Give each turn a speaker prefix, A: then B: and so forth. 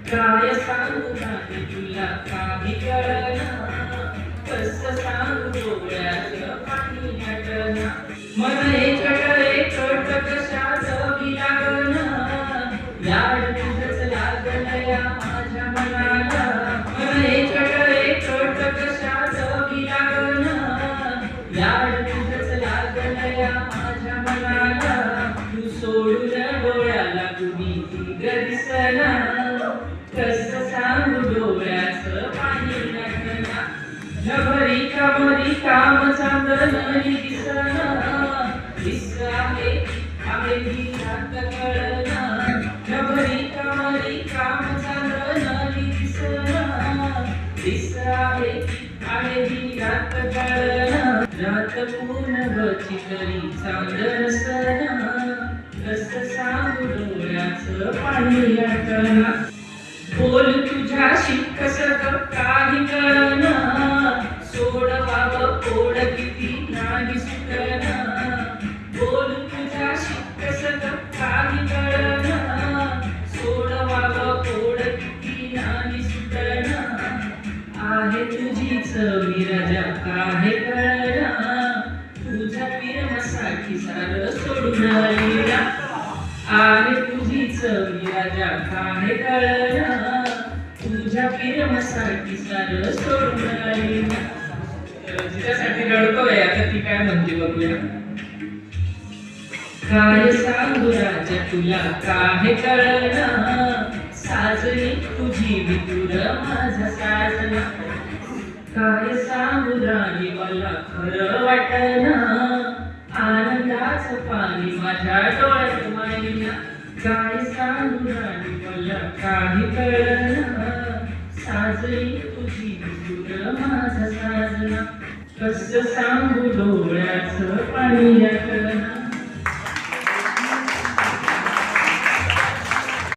A: काय सांगू राणी तुला काही कळना, कसं सांगू डोळ्याचं पाणी हटना. मन एकट कशाचं बी लागना, लाड तुझंच लागलं या माझ्या मनाला. मन एकट कशाचं बी लागना, लाड तुझंच लागलं या माझ्या मनाला. तू सोडून डोळ्याला कुणी दिसना, कसं सांगू डोळ्याचं पाणी लागना. नभरी काम चांगलं दिसना, दिस आहे ही रात कळना. नभरी काम चांगलं दिसना, दिस आहे ही रात कळना. रात पूर्ण बची तरी चांगलं नसना, कसं सांगू डोळ्याचं पाणी लागना. बोल तुझ्याशी कसं काही कळना, सोडवावं कोड किती नाही सुटना. बोल तुझ्याशी कसं काही कळना, सोडवावं कोड किती नाही सुटना. आहे तुझीच विरजा काहे कळना, तुझ्या प्रेमासाठी सारं सोडून आईला. आहे तुझीच विरजा काहे कळना, तुझ्या प्रेमासाठी सारं सोडून आईला. जिच्यासाठी रडतोय आता ती काय म्हणते बघूया. काय सांगू राजा तुला काहे कळना, साजली तुझी वितुर माझा साजना. काय सांगू राणी मला खरं वाटना, आनंदाचं पाणी माझ्या डोळ्यात मायना. काय सांगू राणी मला काही कळना, साजली तुझी वितुर माझा साजना. कसं सांगू डोळ्याचं पाणी लागना.